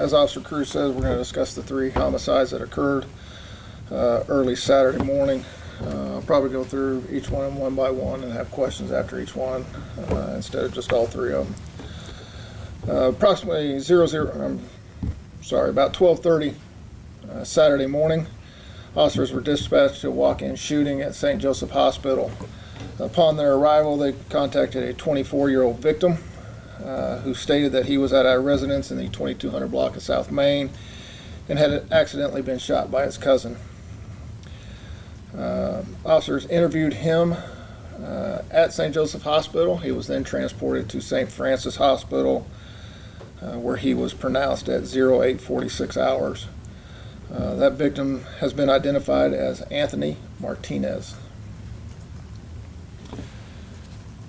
As Officer Cruz says, we're going to discuss the 3 homicides that occurred early Saturday morning. I'll probably go through each one by one and have questions after each one instead of just all 3 of them. Approximately about 12:30 Saturday morning, officers were dispatched to a walk-in shooting at St. Joseph Hospital. Upon their arrival, they contacted a 24-year-old victim who stated that he was at a residence in the 2200 block of South Main and had accidentally been shot by his cousin. Officers interviewed him at St. Joseph Hospital. He was then transported to St. Francis Hospital where he was pronounced at 0846 hours. That victim has been identified as Anthony Martinez.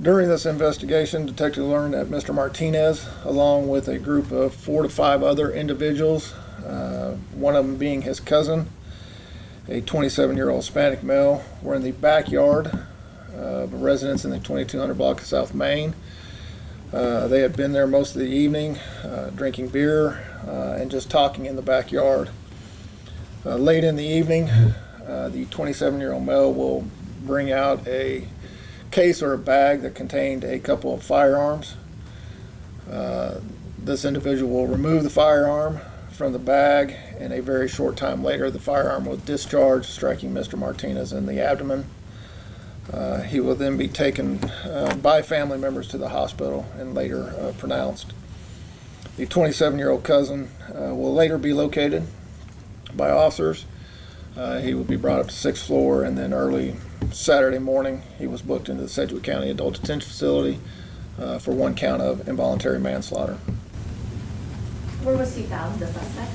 During this investigation, detectives learned that Mr. Martinez, along with a group of 4 to 5 other individuals, one of them being his cousin, a 27-year-old Hispanic male, were in the backyard of a residence in the 2200 block of South Main. They had been there most of the evening, drinking beer and just talking in the backyard. Late in the evening, the 27-year-old male will bring out a case or a bag that contained a couple of firearms. This individual will remove the firearm from the bag, and a very short time later the firearm will discharge, striking Mr. Martinez in the abdomen. He will then be taken by family members to the hospital and later pronounced. The 27-year-old cousin will later be located by officers. He will be brought up to 6th floor, and then early Saturday morning he was booked into the Sedgwick County Adult Detention Facility for 1 count of involuntary manslaughter. Where was he found, the suspect?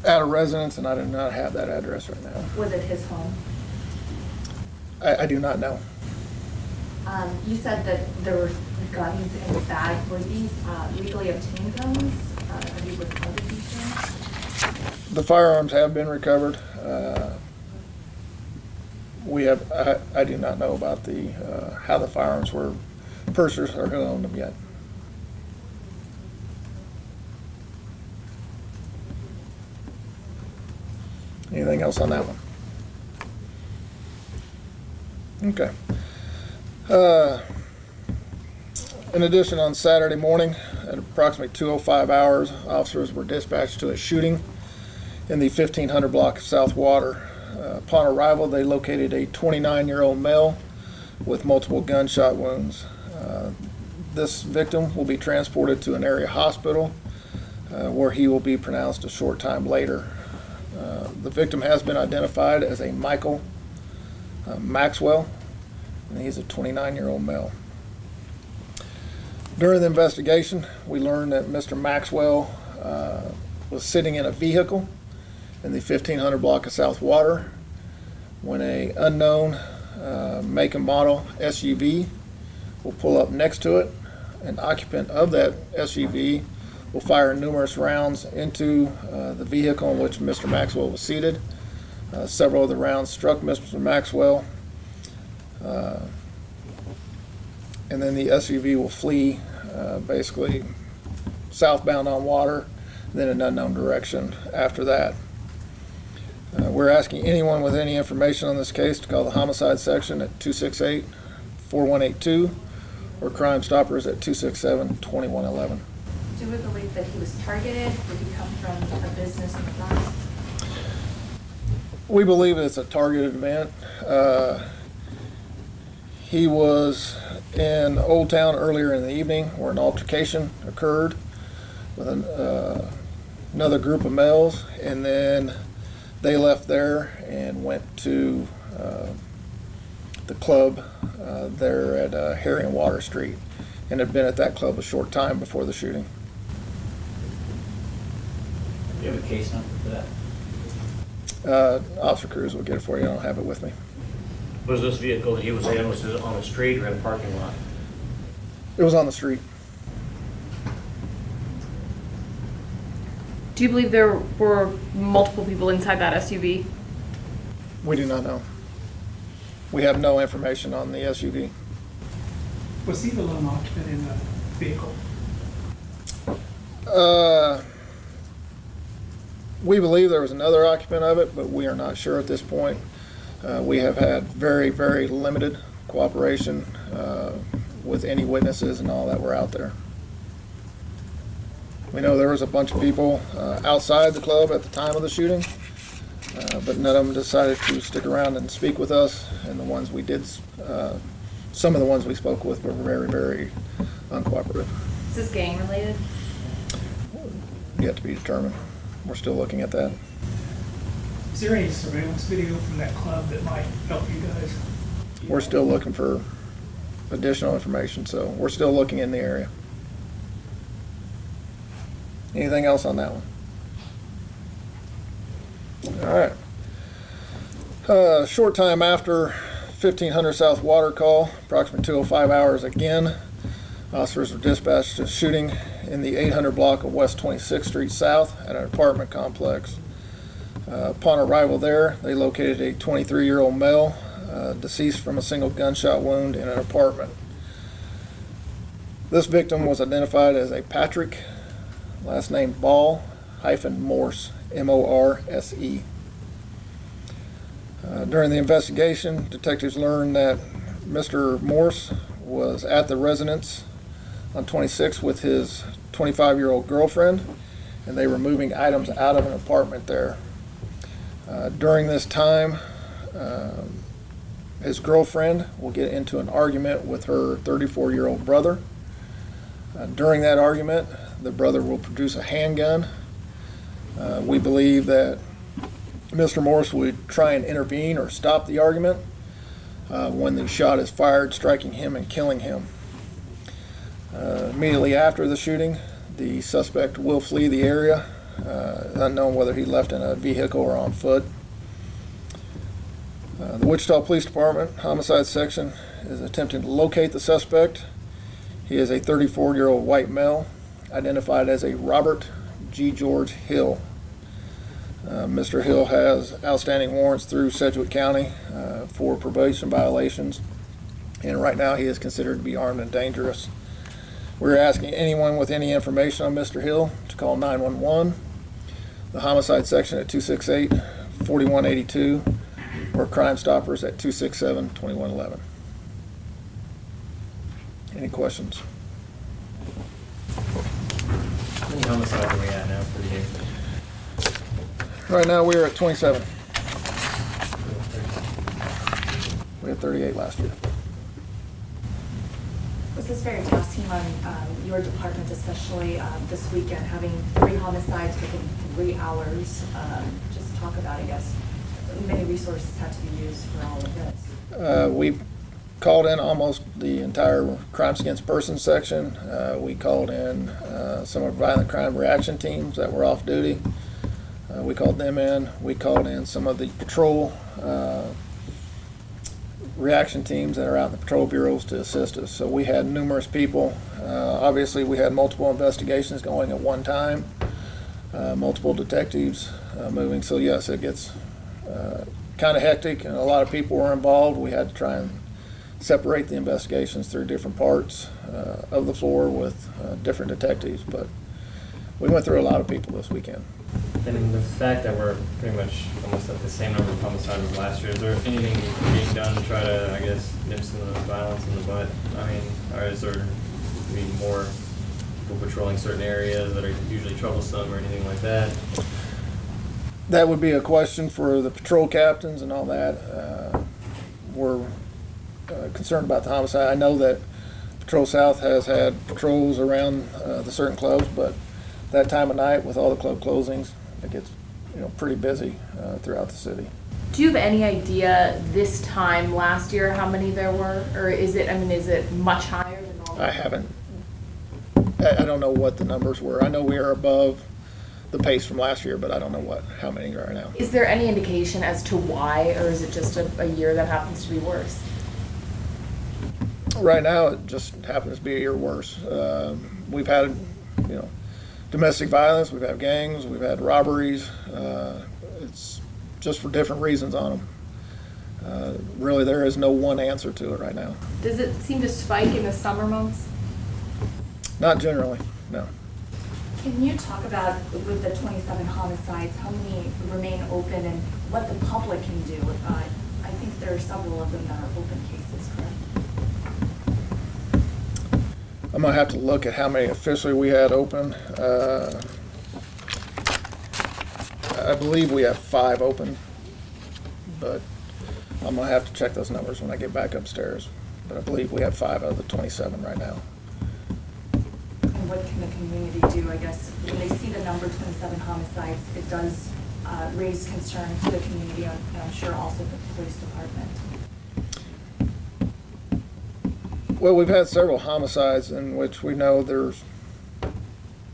At a residence, and I do not have that address right now. Was it his home? I do not know. You said that there were guns in the bag. Were these legally obtained guns? Have you recovered these guns? The firearms have been recovered. I do not know about the how the firearms were purchased or who owned them yet. Anything else on that one? Okay. In addition, on Saturday morning at approximately 2:05 hours, officers were dispatched to a shooting in the 1500 block of South Water. Upon arrival, they located a 29-year-old male with multiple gunshot wounds. This victim will be transported to an area hospital where he will be pronounced a short time later. The victim has been identified as a Michael Maxwell, and he's a 29-year-old male. During the investigation, we learned that Mr. Maxwell was sitting in a vehicle in the 1500 block of South Water when an unknown make and model SUV will pull up next to it. An occupant of that SUV will fire numerous rounds into the vehicle in which Mr. Maxwell was seated. Several of the rounds struck Mr. Maxwell, and then the SUV will flee basically southbound on Water, then an unknown direction after that. We're asking anyone with any information on this case to call the homicide section at 268-4182 or Crime Stoppers at 267-2111. Do we believe that he was targeted? Did he come from a business nearby? We believe it's a targeted event. He was in Old Town earlier in the evening where an altercation occurred with another group of males, and then they left there and went to the club there at Harry and Water Street, and had been at that club a short time before the shooting. Do you have a case number for that? Officer Cruz will get it for you. I don't have it with me. Was this vehicle that he was in, was it on the street or in a parking lot? It was on the street. Do you believe there were multiple people inside that SUV? We do not know. We have no information on the SUV. Was he the lone occupant in the vehicle? We believe there was another occupant of it, but we are not sure at this point. We have had very, very limited cooperation with any witnesses and all that were out there. We know there was a bunch of people outside the club at the time of the shooting, but none of them decided to stick around and speak with us, and the ones we did, some of the ones we spoke with were very, very uncooperative. Is this gang related? Yet to be determined. We're still looking at that. Is there any surveillance video from that club that might help you guys? We're still looking for additional information, so we're still looking in the area. Anything else on that one? All right. Short time after 1500 South water call, approximately 2:05 hours again, officers were dispatched to shooting in the 800 block of West 26th Street South at an apartment complex. Upon arrival there, they located a 23-year-old male deceased from a single gunshot wound in an apartment. This victim was identified as a Patrick, last name Ball-Morse, M-O-R-S-E. During the investigation, detectives learned that Mr. Morse was at the residence on 26 with his 25-year-old girlfriend, and they were moving items out of an apartment there. During this time, his girlfriend will get into an argument with her 34-year-old brother. During that argument, the brother will produce a handgun. We believe that Mr. Morse would try and intervene or stop the argument when the shot is fired, striking him and killing him. Immediately after the shooting, the suspect will flee the area. It's unknown whether he left in a vehicle or on foot. The Wichita Police Department Homicides section is attempting to locate the suspect. He is a 34-year-old white male, identified as a Robert G. George Hill. Mr. Hill has outstanding warrants through Sedgwick County for probation violations, and right now he is considered to be armed and dangerous. We're asking anyone with any information on Mr. Hill to call 911, the Homicide section at 268-4182, or Crime Stoppers at 267-2111. Any questions? How many homicides are we at now for the year? Right now we are at 27. We had 38 last year. Was this very taxing on your department, especially this weekend, having 3 homicides within 3 hours? Just talk about, I guess, many resources had to be used for all of this. We called in almost the entire crimes against persons section. We called in some of the violent crime reaction teams that were off duty. We called them in. We called in some of the patrol reaction teams that are out in the patrol bureaus to assist us. So we had numerous people. Obviously, we had multiple investigations going at one time, multiple detectives moving. So yes, it gets kind of hectic, and a lot of people were involved. We had to try and separate the investigations through different parts of the floor with different detectives. But we went through a lot of people this weekend. And the fact that we're pretty much almost at the same number of homicides as last year, is there anything being done to try to, I guess, nip some of the violence in the butt? I mean, or is there more people patrolling certain areas that are usually troublesome or anything like that? That would be a question for the patrol captains and all that. We're concerned about the homicide. I know that Patrol South has had patrols around the certain clubs, but that time of night with all the club closings, it gets pretty busy throughout the city. Do you have any idea this time last year how many there were? Or is it much higher than normal? I haven't. I don't know what the numbers were. I know we are above the pace from last year, but I don't know how many are now. Is there any indication as to why, or is it just a year that happens to be worse? Right now, it just happens to be a year worse. We've had, domestic violence, we've had gangs, we've had robberies. It's just for different reasons on them. Really, there is no one answer to it right now. Does it seem to spike in the summer months? Not generally, no. Can you talk about, with the 27 homicides, how many remain open and what the public can do? I think there are several of them that are open cases, correct? I'm gonna have to look at how many officially we had open. I believe we have 5 open, but I'm gonna have to check those numbers when I get back upstairs. But I believe we have 5 out of the 27 right now. And what can the community do, I guess, when they see the number 27 homicides, it does raise concern to the community, and I'm sure also the police department. Well, we've had several homicides in which we know there's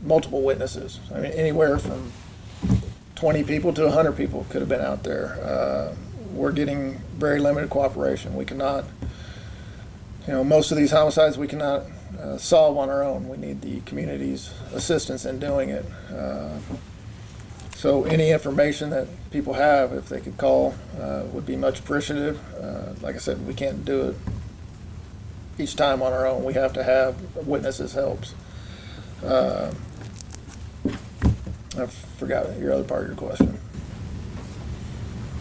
multiple witnesses. I mean, anywhere from 20 people to 100 people could have been out there. We're getting very limited cooperation. We cannot, most of these homicides we cannot solve on our own. We need the community's assistance in doing it. So any information that people have, if they could call, would be much appreciative. Like I said, we can't do it each time on our own. We have to have witnesses helps. I forgot your other part of your question.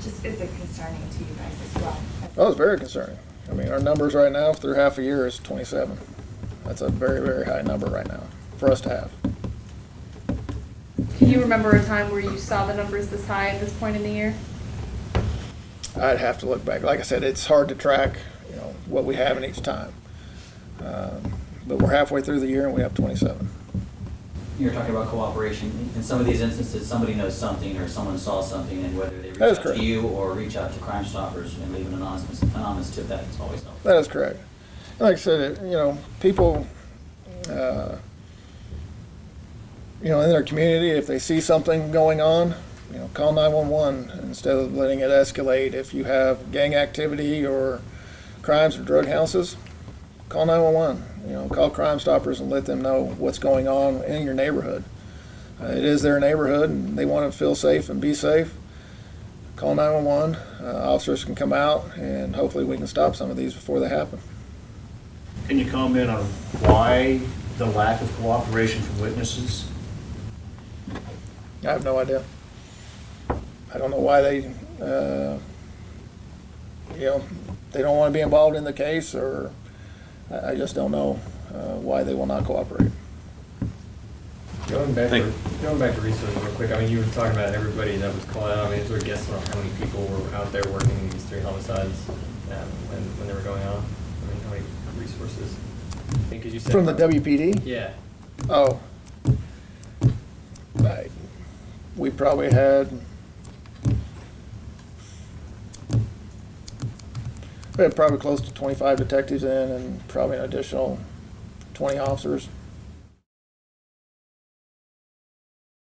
Just is it concerning to you guys as well? Oh, it's very concerning. I mean, our numbers right now through half a year is 27. That's a very, very high number right now for us to have. Can you remember a time where you saw the numbers this high at this point in the year? I'd have to look back. Like I said, it's hard to track, what we have in each time. But we're halfway through the year and we have 27. You're talking about cooperation. In some of these instances, somebody knows something or someone saw something, and whether they reach That is out correct. to you or reach out to Crime Stoppers and leave an anonymous tip, that's always helpful. That is correct. Like I said, people, in their community, if they see something going on, call 911 instead of letting it escalate. If you have gang activity or crimes or drug houses, call 911. Call Crime Stoppers and let them know what's going on in your neighborhood. It is their neighborhood and they want to feel safe and be safe. Call 911. Officers can come out and hopefully we can stop some of these before they happen. Can you comment on why the lack of cooperation from witnesses? I have no idea. I don't know why they, they don't want to be involved in the case, or I just don't know why they will not cooperate. Going back to resources real quick, I mean, you were talking about everybody that was called out. I mean, is there a guess on how many people were out there working in these 3 homicides when they were going on? I mean, how many resources? I think, 'cause you said From the WPD? Yeah. Oh. We probably had, probably close to 25 detectives in and probably an additional 20 officers.